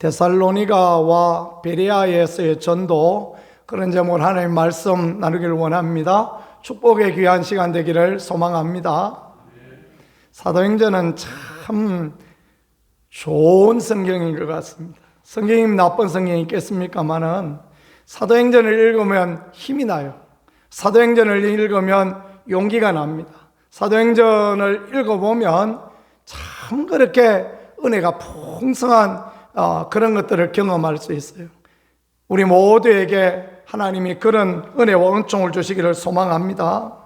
데살로니가와 베레아에서의 전도, 그런 제목으로 하나님 말씀 나누기를 원합니다. 축복의 귀한 시간 되기를 소망합니다. 사도행전은 참 좋은 성경인 것 같습니다. 성경이 나쁜 성경이 있겠습니까마는 사도행전을 읽으면 힘이 나요. 사도행전을 읽으면 용기가 납니다. 사도행전을 읽어보면 참 그렇게 은혜가 풍성한 그런 것들을 경험할 수 있어요. 우리 모두에게 하나님이 그런 은혜와 은총을 주시기를 소망합니다.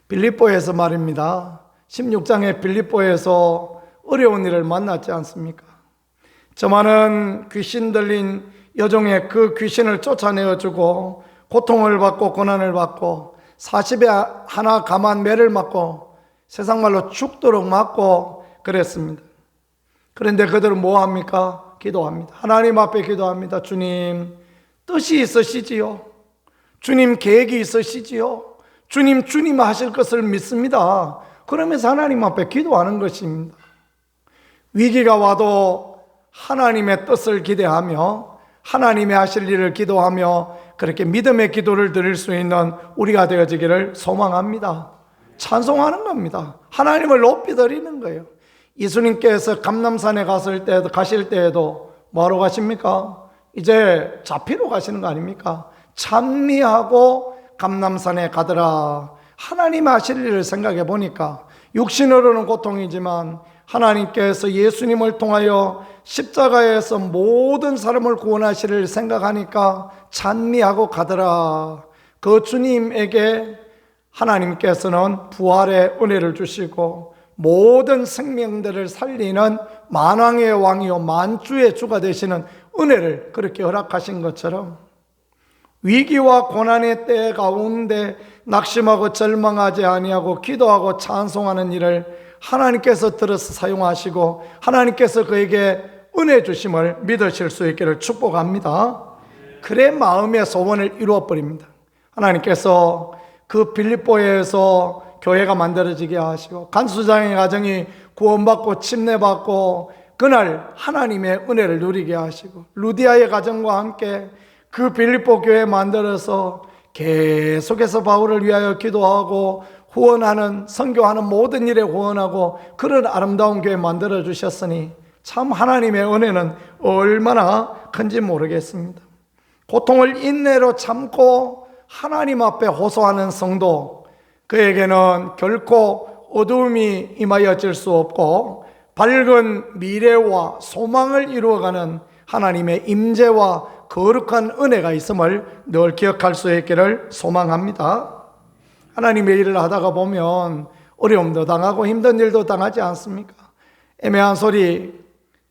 빌립보에서 말입니다. 16장의 빌립보에서 어려운 일을 만났지 않습니까? 저 많은 귀신 들린 여종의 그 귀신을 쫓아내어주고 고통을 받고 고난을 받고 40에 하나 감한 매를 맞고 세상 말로 죽도록 맞고 그랬습니다. 그런데 그들은 뭐 합니까? 기도합니다. 하나님 앞에 기도합니다. 주님, 뜻이 있으시지요? 주님 계획이 있으시지요? 주님 하실 것을 믿습니다. 그러면서 하나님 앞에 기도하는 것입니다. 위기가 와도 하나님의 뜻을 기대하며 하나님이 하실 일을 기도하며 그렇게 믿음의 기도를 드릴 수 있는 우리가 되어지기를 소망합니다. 찬송하는 겁니다. 하나님을 높이 드리는 거예요. 예수님께서 감람산에 가실 때에도 뭐하러 가십니까? 이제 잡히러 가시는 거 아닙니까? 찬미하고 감람산에 가더라. 하나님 하실 일을 생각해 보니까 육신으로는 고통이지만 하나님께서 예수님을 통하여 십자가에서 모든 사람을 구원하시리를 생각하니까 찬미하고 가더라. 그 주님에게 하나님께서는 부활의 은혜를 주시고 모든 생명들을 살리는 만왕의 왕이요 만주의 주가 되시는 은혜를 그렇게 허락하신 것처럼 위기와 고난의 때 가운데 낙심하고 절망하지 아니하고 기도하고 찬송하는 일을 하나님께서 들어서 사용하시고 하나님께서 그에게 은혜 주심을 믿으실 수 있기를 축복합니다. 그래 마음의 소원을 이루어버립니다. 하나님께서 그 빌립보에서 교회가 만들어지게 하시고 간수장의 가정이 구원받고 침례받고 그날 하나님의 은혜를 누리게 하시고 루디아의 가정과 함께 그 빌립보 교회 만들어서 계속해서 바울을 위하여 기도하고 후원하는 선교하는 모든 일에 후원하고 그런 아름다운 교회 만들어 주셨으니 참 하나님의 은혜는 얼마나 큰지 모르겠습니다. 고통을 인내로 참고 하나님 앞에 호소하는 성도, 그에게는 결코 어두움이 임하여질 수 없고 밝은 미래와 소망을 이루어가는 하나님의 임재와 거룩한 은혜가 있음을 늘 기억할 수 있기를 소망합니다. 하나님의 일을 하다가 보면 어려움도 당하고 힘든 일도 당하지 않습니까? 애매한 소리,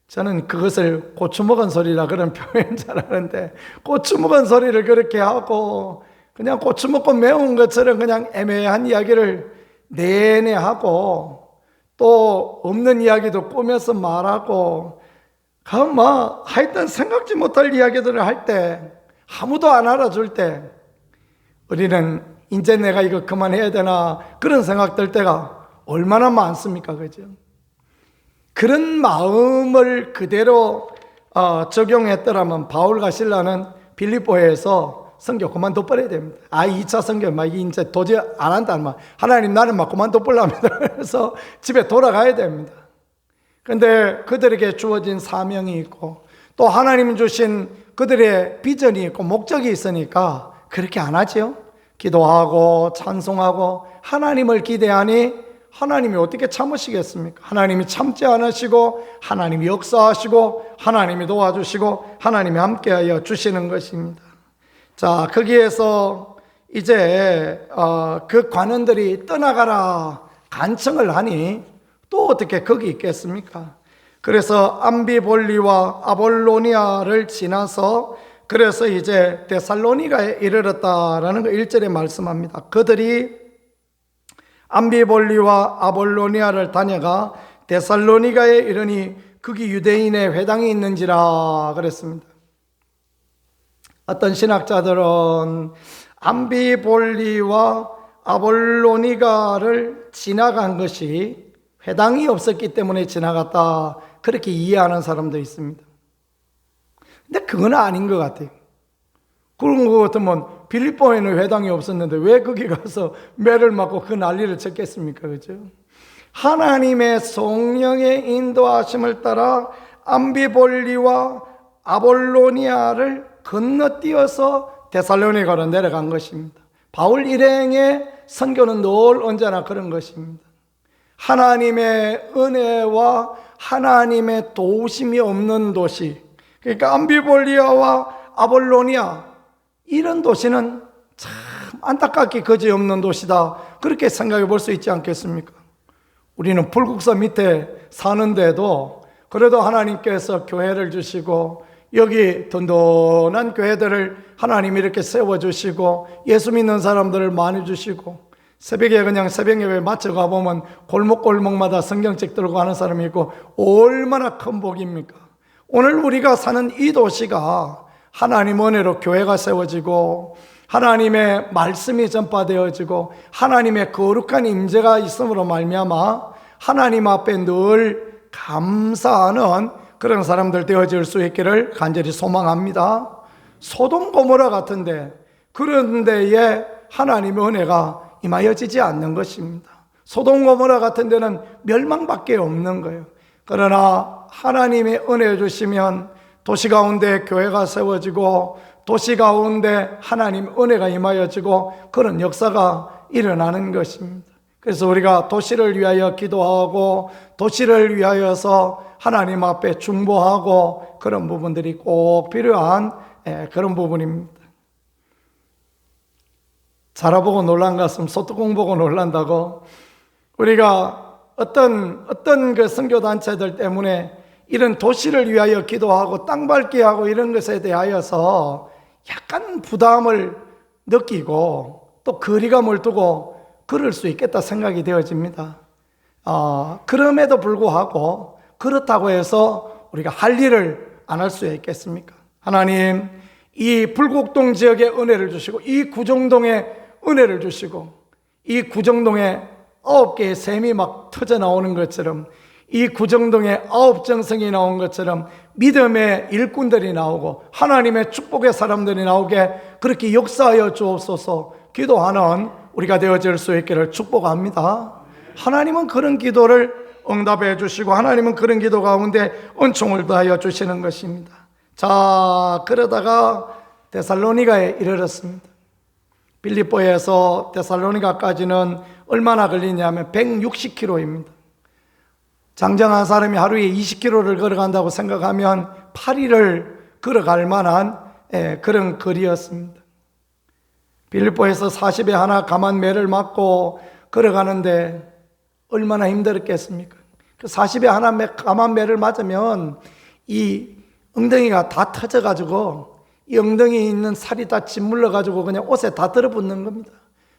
저는 그것을 고추 먹은 소리라 그런 표현 잘 하는데 고추 먹은 소리를 그렇게 하고 그냥 고추 먹고 매운 것처럼 그냥 애매한 이야기를 내내 하고 또 없는 이야기도 꾸며서 말하고 하여튼 생각지 못할 이야기들을 할 때 아무도 안 알아줄 때 우리는 이제 내가 이거 그만해야 되나 그런 생각 들 때가 얼마나 많습니까? 그죠? 그런 마음을 그대로 적용했더라면 바울과 실라는 빌립보에서 선교 그만둬 버려야 됩니다. 2차 선교 이제 도저히 안 한다는 말. 하나님 나는 그만둬 버립니다. 그래서 집에 돌아가야 됩니다. 그런데 그들에게 주어진 사명이 있고 또 하나님 주신 그들의 비전이 있고 목적이 있으니까 그렇게 안 하죠. 기도하고 찬송하고 하나님을 기대하니 하나님이 어떻게 참으시겠습니까? 하나님이 참지 않으시고 하나님이 역사하시고 하나님이 도와주시고 하나님이 함께하여 주시는 것입니다. 자, 거기에서 이제 그 관원들이 떠나가라 간청을 하니 또 어떻게 거기 있겠습니까? 그래서 암비볼리와 아볼로니아를 지나서 그래서 이제 데살로니가에 이르렀다라는 거 1절에 말씀합니다. 그들이 암비볼리와 아볼로니아를 다녀가 데살로니가에 이르니 거기 유대인의 회당이 있는지라 그랬습니다. 어떤 신학자들은 암비볼리와 아볼로니가를 지나간 것이 회당이 없었기 때문에 지나갔다 그렇게 이해하는 사람도 있습니다. 근데 그건 아닌 것 같아요. 그런 것 같으면 빌립보에는 회당이 없었는데 왜 거기 가서 매를 맞고 그 난리를 쳤겠습니까? 그죠? 하나님의 성령의 인도하심을 따라 암비볼리와 아볼로니아를 건너뛰어서 데살로니가로 내려간 것입니다. 바울 일행의 선교는 늘 언제나 그런 것입니다. 하나님의 은혜와 하나님의 도우심이 없는 도시, 그러니까 암비볼리아와 아볼로니아, 이런 도시는 참 안타깝게 거지없는 도시다, 그렇게 생각해 볼 수 있지 않겠습니까? 우리는 불국사 밑에 사는데도 그래도 하나님께서 교회를 주시고 여기 든든한 교회들을 하나님이 이렇게 세워주시고 예수 믿는 사람들을 많이 주시고, 새벽에 그냥 새벽 예배 마쳐 가보면 골목골목마다 성경책 들고 가는 사람이 있고, 얼마나 큰 복입니까? 오늘 우리가 사는 이 도시가 하나님 은혜로 교회가 세워지고 하나님의 말씀이 전파되어지고 하나님의 거룩한 임재가 있음으로 말미암아 하나님 앞에 늘 감사하는 그런 사람들 되어질 수 있기를 간절히 소망합니다. 소돔 고모라 같은데 그런 데에 하나님의 은혜가 임하여지지 않는 것입니다. 소돔 고모라 같은 데는 멸망밖에 없는 거예요. 그러나 하나님의 은혜 주시면 도시 가운데 교회가 세워지고 도시 가운데 하나님 은혜가 임하여지고 그런 역사가 일어나는 것입니다. 그래서 우리가 도시를 위하여 기도하고 도시를 위하여서 하나님 앞에 중보하고 그런 부분들이 꼭 필요한 그런 부분입니다. 자라보고 놀란 가슴 소뚜껑 보고 놀란다고, 우리가 어떤 그 선교단체들 때문에 이런 도시를 위하여 기도하고 땅 밟기 하고 이런 것에 대하여서 약간 부담을 느끼고 또 거리감을 두고 그럴 수 있겠다 생각이 되어집니다. 그럼에도 불구하고 그렇다고 해서 우리가 할 일을 안 할 수 있겠습니까? 하나님, 이 불곡동 지역에 은혜를 주시고 이 구정동에 은혜를 주시고 이 구정동에 9개의 샘이 막 터져 나오는 것처럼 이 구정동에 9정성이 나온 것처럼 믿음의 일꾼들이 나오고 하나님의 축복의 사람들이 나오게 그렇게 역사하여 주옵소서 기도하는 우리가 되어질 수 있기를 축복합니다. 하나님은 그런 기도를 응답해 주시고 하나님은 그런 기도 가운데 은총을 더하여 주시는 것입니다. 자, 그러다가 데살로니가에 이르렀습니다. 빌립보에서 데살로니가까지는 얼마나 걸리냐면 160km입니다. 장정한 사람이 하루에 20km를 걸어간다고 생각하면 8일을 걸어갈 만한 그런 거리였습니다. 빌립보에서 40에 하나 감한 매를 맞고 걸어가는데 얼마나 힘들었겠습니까? 그 40에 하나 감한 매를 맞으면 이 엉덩이가 다 터져가지고 이 엉덩이에 있는 살이 다 짓물러가지고 그냥 옷에 다 들어붙는 겁니다.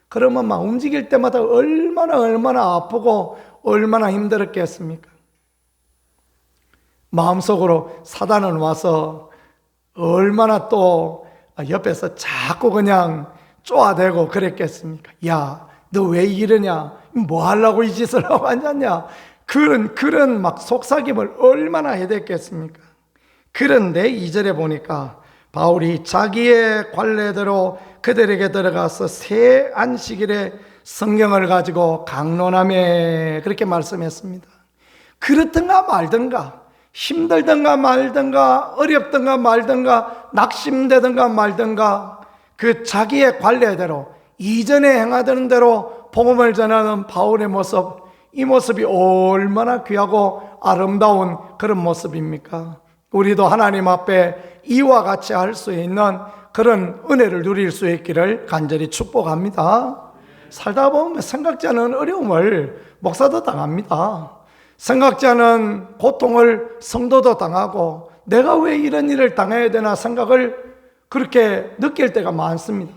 그러면 막 움직일 때마다 얼마나 아프고 얼마나 힘들었겠습니까? 마음속으로 사단은 와서 얼마나 또 옆에서 자꾸 그냥 쪼아대고 그랬겠습니까? 야, 너 왜 이러냐? 뭐 하려고 이 짓을 하고 앉았냐? 그런 막 속삭임을 얼마나 해댔겠습니까? 그런데 2절에 보니까 바울이 자기의 관례대로 그들에게 들어가서 새 안식일에 성경을 가지고 강론하며 그렇게 말씀했습니다. 그렇든가 말든가, 힘들든가 말든가, 어렵든가 말든가, 낙심되든가 말든가, 그 자기의 관례대로 이전에 행하던 대로 복음을 전하는 바울의 모습, 이 모습이 얼마나 귀하고 아름다운 그런 모습입니까? 우리도 하나님 앞에 이와 같이 할 수 있는 그런 은혜를 누릴 수 있기를 간절히 축복합니다. 살다 보면 생각지 않은 어려움을 목사도 당합니다. 생각지 않은 고통을 성도도 당하고 내가 왜 이런 일을 당해야 되나 생각을 그렇게 느낄 때가 많습니다.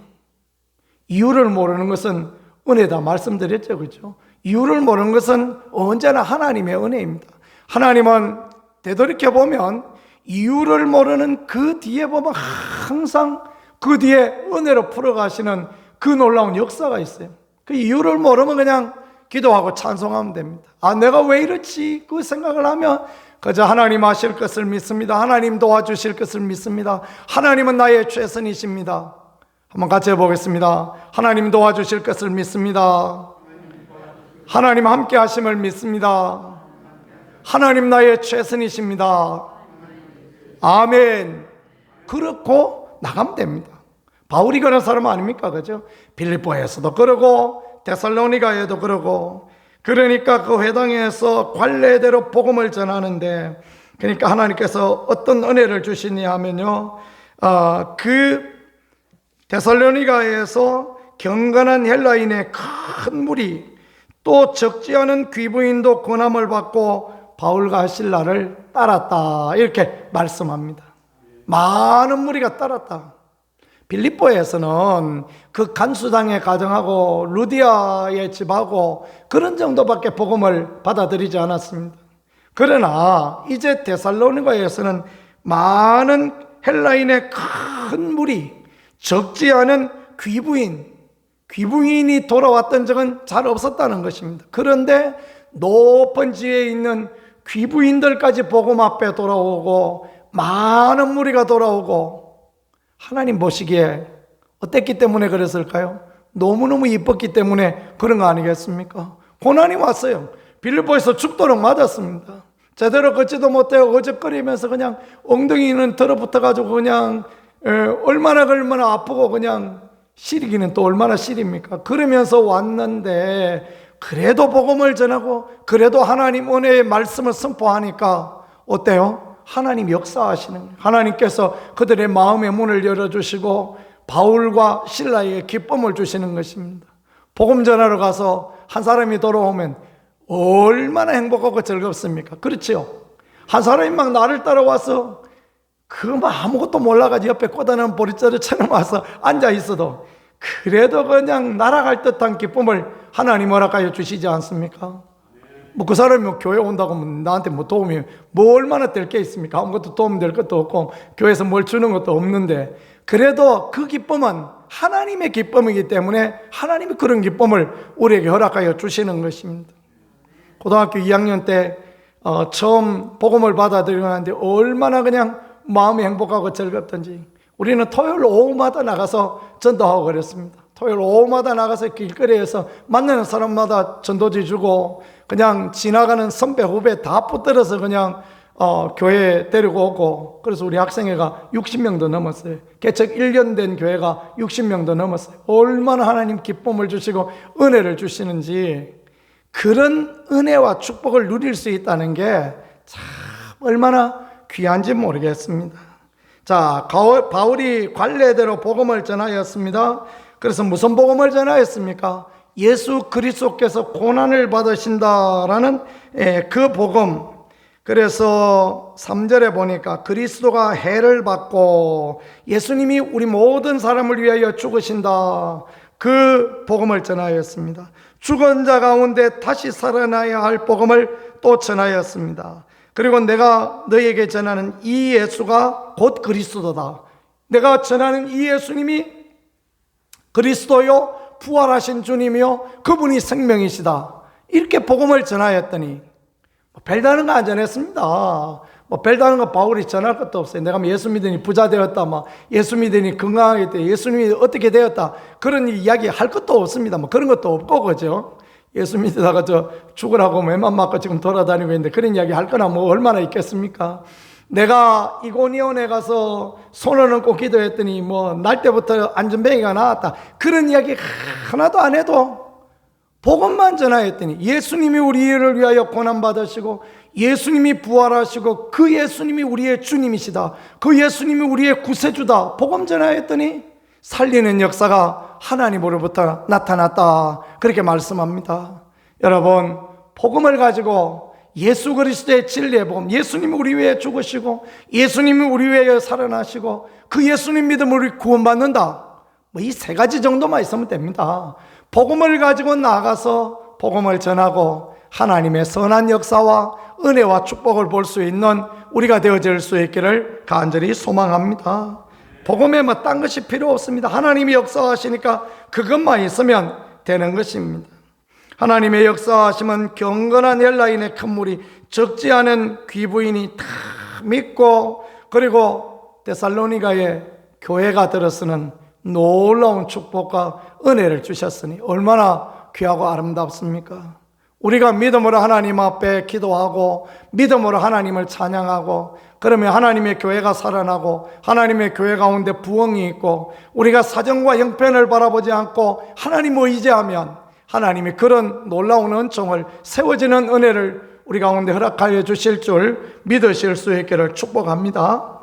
이유를 모르는 것은 은혜다 말씀드렸죠, 그렇죠? 이유를 모르는 것은 언제나 하나님의 은혜입니다. 하나님은 되돌이켜보면 이유를 모르는 그 뒤에 보면 항상 그 뒤에 은혜로 풀어가시는 그 놀라운 역사가 있어요. 그 이유를 모르면 그냥 기도하고 찬송하면 됩니다. 아, 내가 왜 이렇지? 그 생각을 하면 그저 하나님 하실 것을 믿습니다. 하나님 도와주실 것을 믿습니다. 하나님은 나의 최선이십니다. 한번 같이 해보겠습니다. 하나님 도와주실 것을 믿습니다. 하나님 함께 하심을 믿습니다. 하나님 나의 최선이십니다. 아멘. 그렇고 나가면 됩니다. 바울이 그런 사람 아닙니까? 그죠? 빌립보에서도 그러고 데살로니가에도 그러고, 그러니까 그 회당에서 관례대로 복음을 전하는데, 그러니까 하나님께서 어떤 은혜를 주시냐 하면요, 그 데살로니가에서 경건한 헬라인의 큰 무리, 또 적지 않은 귀부인도 권함을 받고 바울과 실라를 따랐다, 이렇게 말씀합니다. 많은 무리가 따랐다. 빌립보에서는 그 간수당의 가정하고 루디아의 집하고 그런 정도밖에 복음을 받아들이지 않았습니다. 그러나 이제 데살로니가에서는 많은 헬라인의 큰 무리, 적지 않은 귀부인이 돌아왔던 적은 잘 없었다는 것입니다. 그런데 높은 지에 있는 귀부인들까지 복음 앞에 돌아오고 많은 무리가 돌아오고, 하나님 보시기에 어땠기 때문에 그랬을까요? 너무너무 이뻤기 때문에 그런 거 아니겠습니까? 고난이 왔어요. 빌립보에서 죽도록 맞았습니다. 제대로 걷지도 못해요. 어적거리면서 그냥 엉덩이는 들어붙어가지고 그냥 얼마나 아프고 그냥 시리기는 또 얼마나 시립니까? 그러면서 왔는데 그래도 복음을 전하고 그래도 하나님 은혜의 말씀을 선포하니까 어때요? 하나님 역사하시는 거예요. 하나님께서 그들의 마음의 문을 열어주시고 바울과 실라에게 기쁨을 주시는 것입니다. 복음 전하러 가서 한 사람이 돌아오면 얼마나 행복하고 즐겁습니까? 그렇지요? 한 사람이 막 나를 따라와서 아무것도 몰라가지고 옆에 꽂아놓은 보리자루처럼 와서 앉아있어도 그래도 그냥 날아갈 듯한 기쁨을 하나님 허락하여 주시지 않습니까? 그 사람이 교회 온다고 하면 나한테 도움이 얼마나 될 게 있습니까? 아무것도 도움 될 것도 없고 교회에서 뭘 주는 것도 없는데, 그래도 그 기쁨은 하나님의 기쁨이기 때문에 하나님이 그런 기쁨을 우리에게 허락하여 주시는 것입니다. 고등학교 2학년 때 처음 복음을 받아들이는데 얼마나 그냥 마음이 행복하고 즐겁던지, 우리는 토요일 오후마다 나가서 전도하고 그랬습니다. 토요일 오후마다 나가서 길거리에서 만나는 사람마다 전도지 주고 그냥 지나가는 선배 후배 다 붙들어서 그냥 교회에 데리고 오고, 그래서 우리 학생회가 60명도 넘었어요. 개척 1년 된 교회가 60명도 넘었어요. 얼마나 하나님 기쁨을 주시고 은혜를 주시는지, 그런 은혜와 축복을 누릴 수 있다는 게 참 얼마나 귀한지 모르겠습니다. 자, 바울이 관례대로 복음을 전하였습니다. 그래서 무슨 복음을 전하였습니까? 예수 그리스도께서 고난을 받으신다라는 그 복음. 그래서 3절에 보니까 그리스도가 해를 받고 예수님이 우리 모든 사람을 위하여 죽으신다, 그 복음을 전하였습니다. 죽은 자 가운데 다시 살아나야 할 복음을 또 전하였습니다. 그리고 내가 너에게 전하는 이 예수가 곧 그리스도다. 내가 전하는 이 예수님이 그리스도요 부활하신 주님이요 그분이 생명이시다, 이렇게 복음을 전하였더니 별다른 거 안 전했습니다. 별다른 거 바울이 전할 것도 없어요. 내가 예수 믿으니 부자 되었다, 예수 믿으니 건강하게 되었다, 예수님이 어떻게 되었다, 그런 이야기 할 것도 없습니다. 그런 것도 없고, 그죠? 예수 믿다가 죽으라고 매만 맞고 지금 돌아다니고 있는데 그런 이야기 할 거나 얼마나 있겠습니까? 내가 이고니온에 가서 손을 얹고 기도했더니 날 때부터 안전뱅이가 나왔다, 그런 이야기 하나도 안 해도 복음만 전하였더니 예수님이 우리를 위하여 고난받으시고 예수님이 부활하시고 그 예수님이 우리의 주님이시다, 그 예수님이 우리의 구세주다, 복음 전하였더니 살리는 역사가 하나님으로부터 나타났다, 그렇게 말씀합니다. 여러분, 복음을 가지고 예수 그리스도의 진리의 복음, 예수님이 우리 위해 죽으시고 예수님이 우리 위해 살아나시고 그 예수님 믿음으로 우리 구원받는다, 이 세 가지 정도만 있으면 됩니다. 복음을 가지고 나가서 복음을 전하고 하나님의 선한 역사와 은혜와 축복을 볼 수 있는 우리가 되어질 수 있기를 간절히 소망합니다. 복음에 딴 것이 필요 없습니다. 하나님이 역사하시니까 그것만 있으면 되는 것입니다. 하나님의 역사하심은 경건한 헬라인의 큰 무리, 적지 않은 귀부인이 다 믿고, 그리고 데살로니가에 교회가 들어서는 놀라운 축복과 은혜를 주셨으니 얼마나 귀하고 아름답습니까? 우리가 믿음으로 하나님 앞에 기도하고 믿음으로 하나님을 찬양하고, 그러면 하나님의 교회가 살아나고 하나님의 교회 가운데 부흥이 있고, 우리가 사정과 형편을 바라보지 않고 하나님을 의지하면 하나님이 그런 놀라운 은총을, 세워지는 은혜를 우리 가운데 허락하여 주실 줄 믿으실 수 있기를 축복합니다.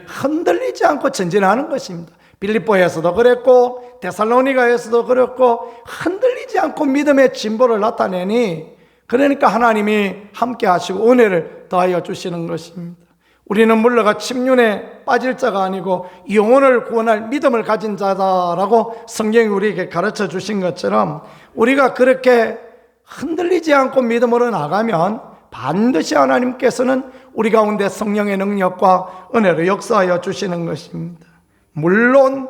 흔들리지 않고 전진하는 것입니다. 빌립보에서도 그랬고 데살로니가에서도 그랬고, 흔들리지 않고 믿음의 진보를 나타내니, 그러니까 하나님이 함께 하시고 은혜를 더하여 주시는 것입니다. 우리는 물러가 침륜에 빠질 자가 아니고 영혼을 구원할 믿음을 가진 자다라고 성경이 우리에게 가르쳐 주신 것처럼, 우리가 그렇게 흔들리지 않고 믿음으로 나가면 반드시 하나님께서는 우리 가운데 성령의 능력과 은혜를 역사하여 주시는 것입니다. 물론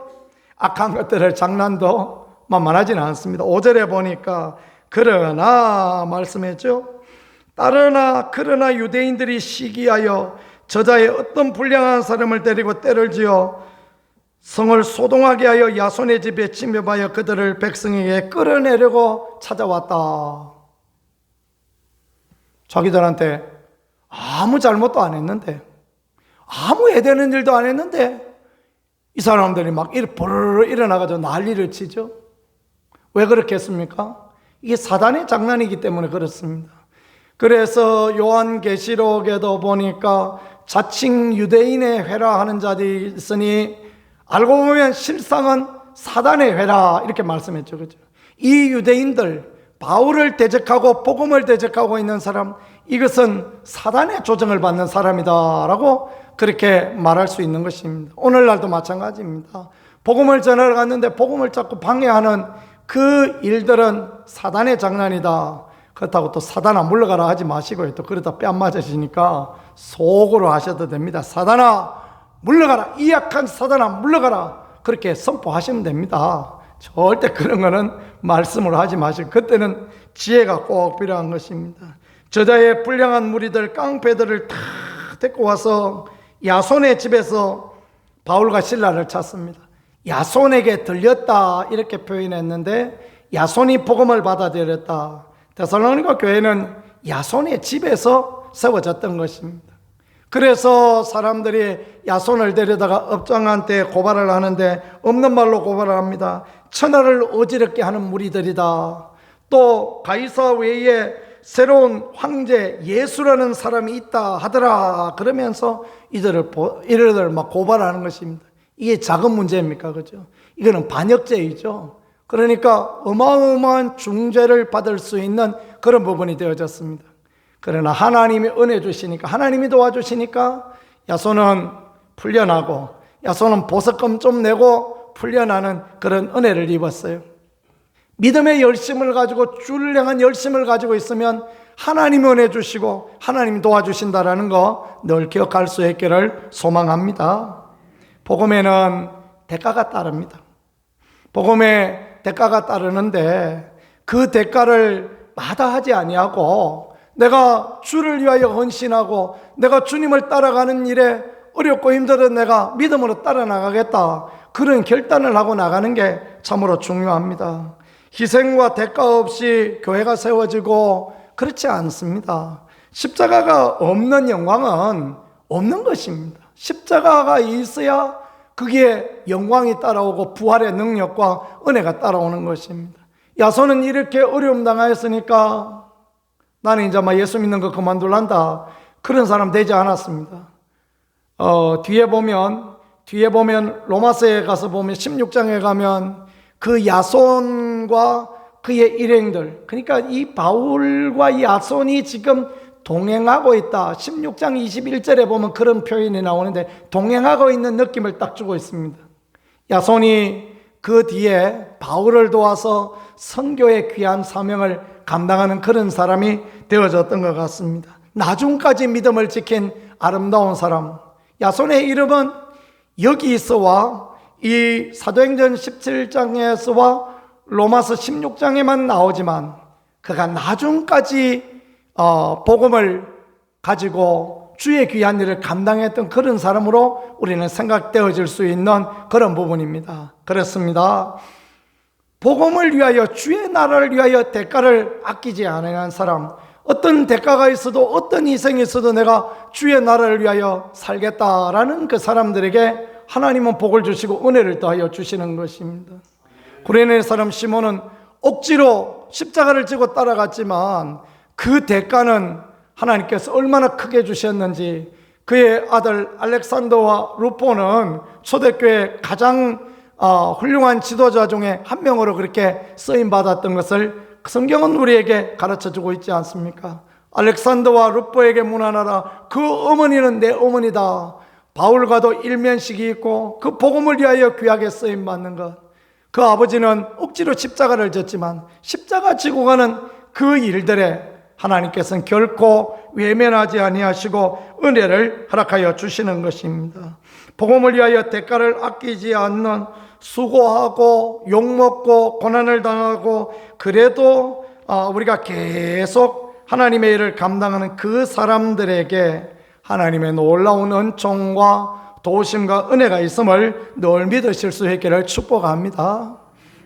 악한 것들을 장난도 만만하지는 않습니다. 5절에 보니까 그러나 말씀했죠. 그러나 유대인들이 시기하여 저자의 어떤 불량한 사람을 데리고 때를 지어 성을 소동하게 하여 야손의 집에 침입하여 그들을 백성에게 끌어내려고 찾아왔다. 자기들한테 아무 잘못도 안 했는데, 아무 해되는 일도 안 했는데 이 사람들이 막 부르르 일어나가지고 난리를 치죠. 왜 그렇게 했습니까? 이게 사단의 장난이기 때문에 그렇습니다. 그래서 요한계시록에도 보니까 자칭 유대인의 회라 하는 자들이 있으니 알고 보면 실상은 사단의 회라, 이렇게 말씀했죠. 그죠? 이 유대인들, 바울을 대적하고 복음을 대적하고 있는 사람, 이것은 사단의 조정을 받는 사람이다 라고 그렇게 말할 수 있는 것입니다. 오늘날도 마찬가지입니다. 복음을 전하러 갔는데 복음을 자꾸 방해하는 그 일들은 사단의 장난이다. 그렇다고 또 사단아 물러가라 하지 마시고요. 또 그러다 뺨 맞으시니까 속으로 하셔도 됩니다. 사단아 물러가라, 이 약한 사단아 물러가라, 그렇게 선포하시면 됩니다. 절대 그런 거는 말씀으로 하지 마시고, 그때는 지혜가 꼭 필요한 것입니다. 저자의 불량한 무리들, 깡패들을 다 데리고 와서 야손의 집에서 바울과 실라를 찾습니다. 야손에게 들렸다 이렇게 표현했는데, 야손이 복음을 받아들였다. 데살로니가 교회는 야손의 집에서 세워졌던 것입니다. 그래서 사람들이 야손을 데려다가 업장한테 고발을 하는데 없는 말로 고발을 합니다. 천하를 어지럽게 하는 무리들이다. 또 가이사 외에 새로운 황제 예수라는 사람이 있다 하더라. 그러면서 이들을 막 고발하는 것입니다. 이게 작은 문제입니까? 그죠? 이거는 반역죄이죠. 그러니까 어마어마한 중죄를 받을 수 있는 그런 부분이 되어졌습니다. 그러나 하나님이 은혜 주시니까, 하나님이 도와주시니까 야손은 풀려나고, 야손은 보석금 좀 내고 풀려나는 그런 은혜를 입었어요. 믿음의 열심을 가지고, 주를 향한 열심을 가지고 있으면 하나님이 은혜 주시고 하나님이 도와주신다라는 거 늘 기억할 수 있기를 소망합니다. 복음에는 대가가 따릅니다. 복음에 대가가 따르는데 그 대가를 마다하지 아니하고, 내가 주를 위하여 헌신하고 내가 주님을 따라가는 일에 어렵고 힘들어도 내가 믿음으로 따라 나가겠다, 그런 결단을 하고 나가는 게 참으로 중요합니다. 희생과 대가 없이 교회가 세워지고 그렇지 않습니다. 십자가가 없는 영광은 없는 것입니다. 십자가가 있어야 그게 영광이 따라오고 부활의 능력과 은혜가 따라오는 것입니다. 야손은 이렇게 어려움 당하였으니까 나는 이제 막 예수 믿는 거 그만둘란다, 그런 사람 되지 않았습니다. 뒤에 보면 로마서에 가서 보면 16장에 가면 그 야손과 그의 일행들, 그러니까 이 바울과 이 야손이 지금 동행하고 있다. 16장 21절에 보면 그런 표현이 나오는데 동행하고 있는 느낌을 딱 주고 있습니다. 야손이 그 뒤에 바울을 도와서 선교의 귀한 사명을 감당하는 그런 사람이 되어졌던 것 같습니다. 나중까지 믿음을 지킨 아름다운 사람, 야손의 이름은 여기서와 이 사도행전 17장에서와 로마서 16장에만 나오지만 그가 나중까지 복음을 가지고 주의 귀한 일을 감당했던 그런 사람으로 우리는 생각되어질 수 있는 그런 부분입니다. 그렇습니다. 복음을 위하여, 주의 나라를 위하여 대가를 아끼지 않은 사람, 어떤 대가가 있어도 어떤 희생이 있어도 내가 주의 나라를 위하여 살겠다라는 그 사람들에게 하나님은 복을 주시고 은혜를 더하여 주시는 것입니다. 구레네 사람 시몬은 억지로 십자가를 지고 따라갔지만 그 대가는 하나님께서 얼마나 크게 주셨는지, 그의 아들 알렉산더와 루포는 초대교회 가장 훌륭한 지도자 중에 한 명으로 그렇게 쓰임받았던 것을 성경은 우리에게 가르쳐주고 있지 않습니까? 알렉산더와 루포에게 문안하라. 그 어머니는 내 어머니다. 바울과도 일면식이 있고 그 복음을 위하여 귀하게 쓰임받는 것. 그 아버지는 억지로 십자가를 졌지만 십자가 지고 가는 그 일들에 하나님께서는 결코 외면하지 아니하시고 은혜를 허락하여 주시는 것입니다. 복음을 위하여 대가를 아끼지 않는, 수고하고 욕먹고 고난을 당하고 그래도 우리가 계속 하나님의 일을 감당하는 그 사람들에게 하나님의 놀라운 은총과 도우심과 은혜가 있음을 늘 믿으실 수 있기를 축복합니다.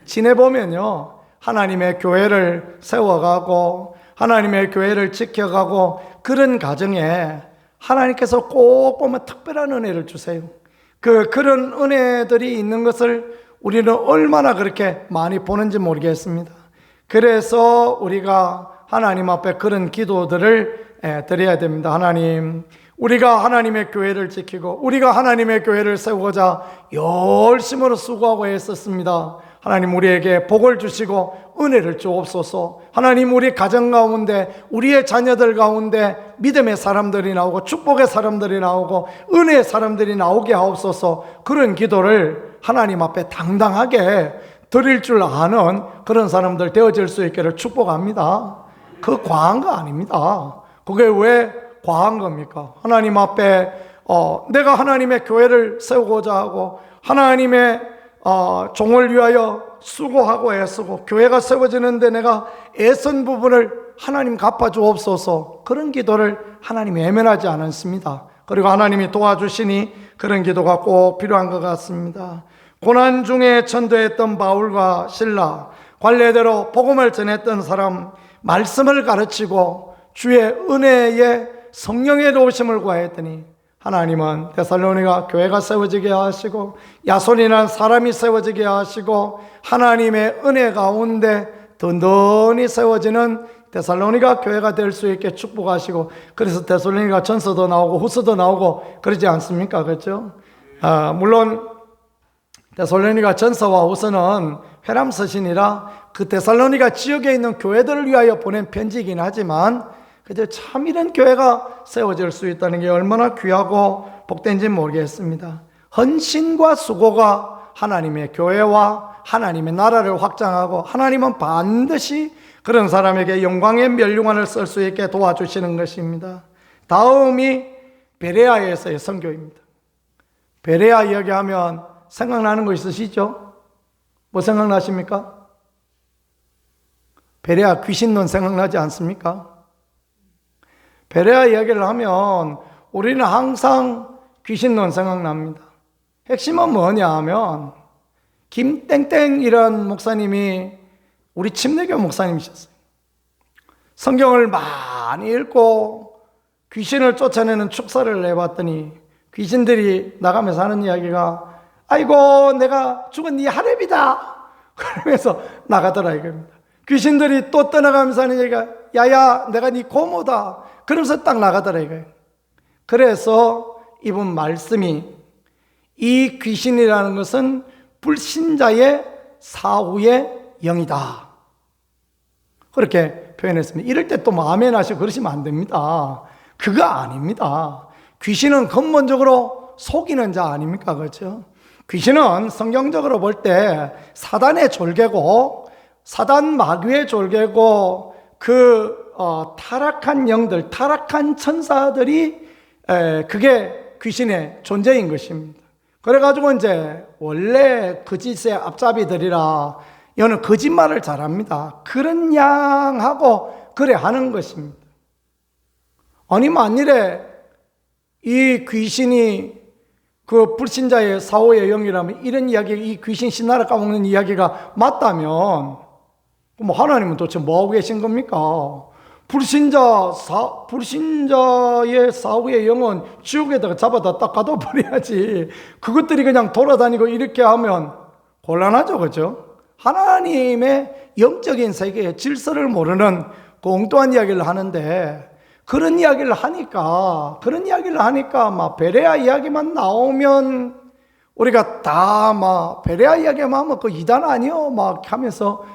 지내보면요, 하나님의 교회를 세워가고 하나님의 교회를 지켜가고 그런 가정에 하나님께서 꼭 보면 특별한 은혜를 주세요. 그런 은혜들이 있는 것을 우리는 얼마나 그렇게 많이 보는지 모르겠습니다. 그래서 우리가 하나님 앞에 그런 기도들을 드려야 됩니다. 하나님, 우리가 하나님의 교회를 지키고 우리가 하나님의 교회를 세우고자 열심으로 수고하고 애썼습니다. 하나님, 우리에게 복을 주시고 은혜를 주옵소서. 하나님, 우리 가정 가운데, 우리의 자녀들 가운데 믿음의 사람들이 나오고 축복의 사람들이 나오고 은혜의 사람들이 나오게 하옵소서. 그런 기도를 하나님 앞에 당당하게 드릴 줄 아는 그런 사람들 되어질 수 있기를 축복합니다. 그 과한 거 아닙니다. 그게 왜 과한 겁니까? 하나님 앞에 내가 하나님의 교회를 세우고자 하고 하나님의 종을 위하여 수고하고 애쓰고 교회가 세워지는데 내가 애쓴 부분을 하나님 갚아주옵소서. 그런 기도를 하나님이 외면하지 않습니다. 그리고 하나님이 도와주시니 그런 기도가 꼭 필요한 것 같습니다. 고난 중에 전도했던 바울과 실라, 관례대로 복음을 전했던 사람, 말씀을 가르치고 주의 은혜에 성령의 도우심을 구하였더니 하나님은 데살로니가 교회가 세워지게 하시고 야손이라는 사람이 세워지게 하시고 하나님의 은혜 가운데 든든히 세워지는 데살로니가 교회가 될 수 있게 축복하시고, 그래서 데살로니가 전서도 나오고 후서도 나오고 그러지 않습니까? 그렇죠? 물론 데살로니가 전서와 후서는 회람서신이라 그 데살로니가 지역에 있는 교회들을 위하여 보낸 편지이긴 하지만 그저 참 이런 교회가 세워질 수 있다는 게 얼마나 귀하고 복된지 모르겠습니다. 헌신과 수고가 하나님의 교회와 하나님의 나라를 확장하고 하나님은 반드시 그런 사람에게 영광의 멸류관을 쓸 수 있게 도와주시는 것입니다. 다음이 베레아에서의 선교입니다. 베레아 이야기하면 생각나는 거 있으시죠? 뭐 생각나십니까? 베레아 귀신론 생각나지 않습니까? 베레아 이야기를 하면 우리는 항상 귀신론 생각납니다. 핵심은 뭐냐 하면 김땡땡이라는 목사님이 우리 침례교 목사님이셨어요. 성경을 많이 읽고 귀신을 쫓아내는 축사를 해봤더니 귀신들이 나가면서 하는 이야기가 아이고 내가 죽은 네 하렙이다 그러면서 나가더라 이겁니다. 귀신들이 또 떠나가면서 하는 얘기가 야야 내가 네 고모다 그러면서 딱 나가더라 이거예요. 그래서 이분 말씀이 이 귀신이라는 것은 불신자의 사후의 영이다 그렇게 표현했습니다. 이럴 때 또 아멘 하시고 그러시면 안 됩니다. 그거 아닙니다. 귀신은 근본적으로 속이는 자 아닙니까? 그렇죠? 귀신은 성경적으로 볼 때 사단의 졸개고 사단 마귀의 졸개고 타락한 영들, 타락한 천사들이 그게 귀신의 존재인 것입니다. 그래가지고 이제 원래 그 짓의 앞잡이들이라 여는 거짓말을 잘합니다. 그런 양하고 그래 하는 것입니다. 아니 만일에 이 귀신이 그 불신자의 사후의 영이라면 이런 이야기, 이 귀신 신나라 까먹는 이야기가 맞다면 뭐 하나님은 도대체 뭐하고 계신 겁니까? 불신자의 사후의 영은 지옥에다가 잡아다 딱 가둬버려야지. 그것들이 그냥 돌아다니고 이렇게 하면 곤란하죠, 그죠? 하나님의 영적인 세계의 질서를 모르는 엉뚱한 이야기를 하는데, 그런 이야기를 하니까 막 베레아 이야기만 나오면 우리가 다 막 베레아 이야기만 하면 그 이단 아니요? 막 하면서,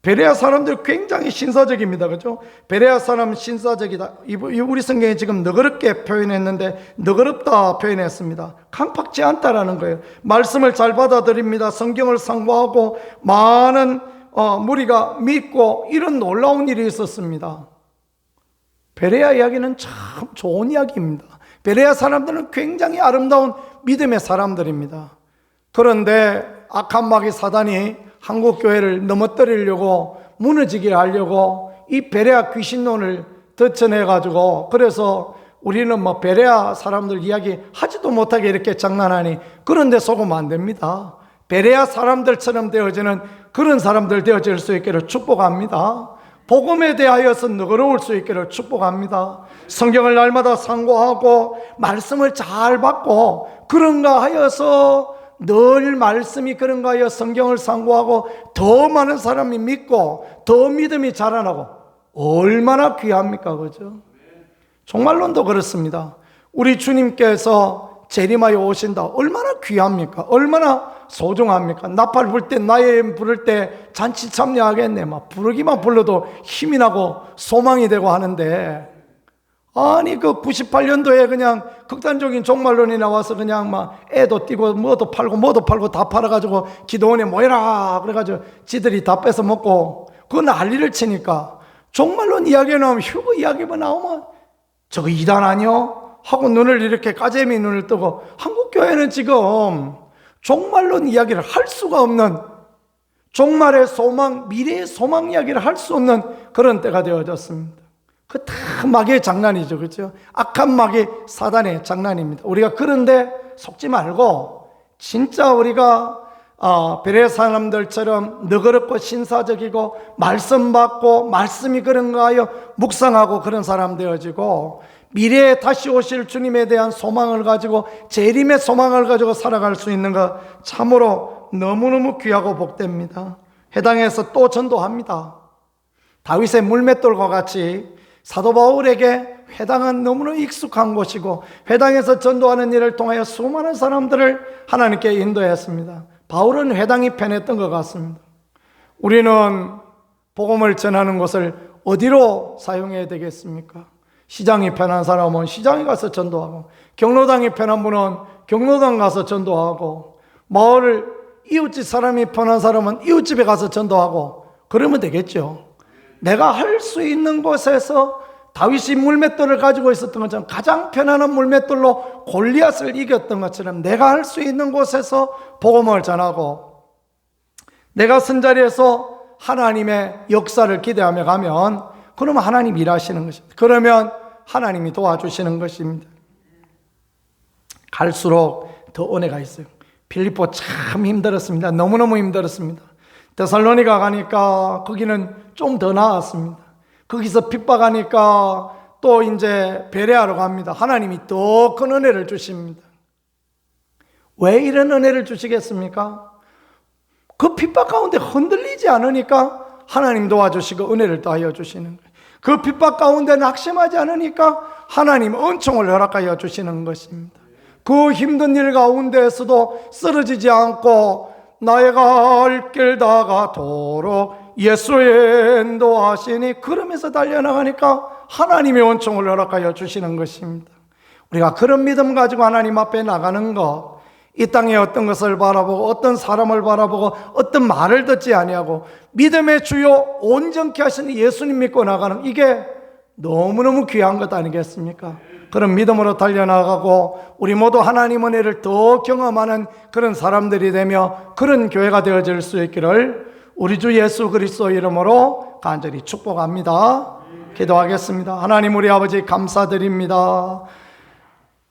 베레아 사람들 굉장히 신사적입니다. 그죠? 베레아 사람 신사적이다. 우리 성경에 지금 너그럽게 표현했는데 너그럽다 표현했습니다. 강팍지 않다라는 거예요. 말씀을 잘 받아들입니다. 성경을 상고하고 많은 무리가 믿고 이런 놀라운 일이 있었습니다. 베레아 이야기는 참 좋은 이야기입니다. 베레아 사람들은 굉장히 아름다운 믿음의 사람들입니다. 그런데 악한 마귀 사단이 한국 교회를 넘어뜨리려고, 무너지게 하려고 이 베레아 귀신론을 덧쳐내가지고, 그래서 우리는 뭐 베레아 사람들 이야기 하지도 못하게 이렇게 장난하니, 그런데 속으면 안 됩니다. 베레아 사람들처럼 되어지는 그런 사람들 되어질 수 있기를 축복합니다. 복음에 대하여서 너그러울 수 있기를 축복합니다. 성경을 날마다 상고하고 말씀을 잘 받고, 그런가 하여서 늘 말씀이 그런가 하여 성경을 상고하고 더 많은 사람이 믿고 더 믿음이 자라나고 얼마나 귀합니까? 그죠? 종말론도 그렇습니다. 우리 주님께서 재림하여 오신다. 얼마나 귀합니까? 얼마나 소중합니까? 나팔 불 때, 나의 부를 때 잔치 참여하겠네. 막 부르기만 불러도 힘이 나고 소망이 되고 하는데, 아니 그 98년도에 그냥 극단적인 종말론이 나와서 그냥 막 애도 띄고 뭐도 팔고 다 팔아가지고 기도원에 모여라 그래가지고 지들이 다 뺏어 먹고 그 난리를 치니까, 종말론 이야기 나오면, 휴거 이야기만 나오면 저거 이단 아니요? 하고 눈을 이렇게 까재미 눈을 뜨고, 한국교회는 지금 종말론 이야기를 할 수가 없는, 종말의 소망, 미래의 소망 이야기를 할 수 없는 그런 때가 되어졌습니다. 그 다 마귀의 장난이죠. 그렇죠? 악한 마귀 사단의 장난입니다. 우리가 그런데 속지 말고 진짜 우리가 베레아 사람들처럼 너그럽고 신사적이고 말씀 받고 말씀이 그런가 하여 묵상하고 그런 사람 되어지고, 미래에 다시 오실 주님에 대한 소망을 가지고, 재림의 소망을 가지고 살아갈 수 있는 것 참으로 너무너무 귀하고 복됩니다. 회당에서 또 전도합니다. 다윗의 물맷돌과 같이 사도 바울에게 회당은 너무나 익숙한 곳이고, 회당에서 전도하는 일을 통하여 수많은 사람들을 하나님께 인도했습니다. 바울은 회당이 편했던 것 같습니다. 우리는 복음을 전하는 것을 어디로 사용해야 되겠습니까? 시장이 편한 사람은 시장에 가서 전도하고, 경로당이 편한 분은 경로당 가서 전도하고, 마을 이웃집 사람이 편한 사람은 이웃집에 가서 전도하고, 그러면 되겠죠. 내가 할 수 있는 곳에서 다윗이 물맷돌을 가지고 있었던 것처럼, 가장 편안한 물맷돌로 골리앗을 이겼던 것처럼 내가 할 수 있는 곳에서 복음을 전하고, 내가 선 자리에서 하나님의 역사를 기대하며 가면, 그러면 하나님 일하시는 것입니다. 그러면 하나님이 도와주시는 것입니다. 갈수록 더 은혜가 있어요. 빌립보 참 힘들었습니다. 너무너무 힘들었습니다. 데살로니가 가니까 거기는 좀 더 나았습니다. 거기서 핍박하니까 또 이제 베레아로 갑니다. 하나님이 더 큰 은혜를 주십니다. 왜 이런 은혜를 주시겠습니까? 그 핍박 가운데 흔들리지 않으니까 하나님 도와주시고 은혜를 더하여 주시는 거예요. 그 핍박 가운데 낙심하지 않으니까 하나님 은총을 허락하여 주시는 것입니다. 그 힘든 일 가운데에서도 쓰러지지 않고 나의 갈 길 다 가도록 예수의 인도하시니, 그러면서 달려나가니까 하나님의 은총을 허락하여 주시는 것입니다. 우리가 그런 믿음 가지고 하나님 앞에 나가는 것, 이 땅에 어떤 것을 바라보고 어떤 사람을 바라보고 어떤 말을 듣지 아니하고 믿음의 주요 온전케 하시는 예수님 믿고 나가는, 이게 너무너무 귀한 것 아니겠습니까? 그런 믿음으로 달려나가고 우리 모두 하나님 은혜를 더 경험하는 그런 사람들이 되며 그런 교회가 되어질 수 있기를 우리 주 예수 그리스도 이름으로 간절히 축복합니다. 기도하겠습니다. 하나님 우리 아버지 감사드립니다.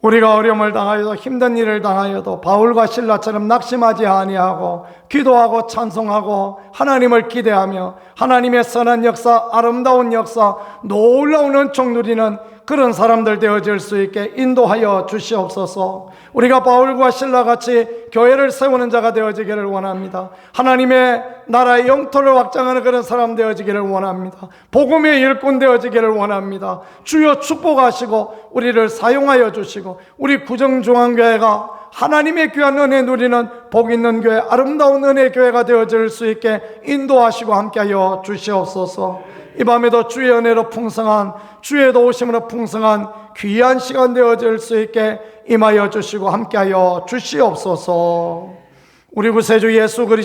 우리가 어려움을 당하여도 힘든 일을 당하여도 바울과 실라처럼 낙심하지 아니하고 기도하고 찬송하고 하나님을 기대하며 하나님의 선한 역사, 아름다운 역사, 놀라운 은총 누리는 그런 사람들 되어질 수 있게 인도하여 주시옵소서. 우리가 바울과 실라같이 교회를 세우는 자가 되어지기를 원합니다. 하나님의 나라의 영토를 확장하는 그런 사람 되어지기를 원합니다. 복음의 일꾼 되어지기를 원합니다. 주여 축복하시고 우리를 사용하여 주시고 우리 구정중앙교회가 하나님의 귀한 은혜 누리는 복 있는 교회, 아름다운 은혜 교회가 되어질 수 있게 인도하시고 함께하여 주시옵소서. 이 밤에도 주의 은혜로 풍성한, 주의 도우심으로 풍성한 귀한 시간 되어질 수 있게 임하여 주시고 함께하여 주시옵소서. 우리 구세주 예수 그리스도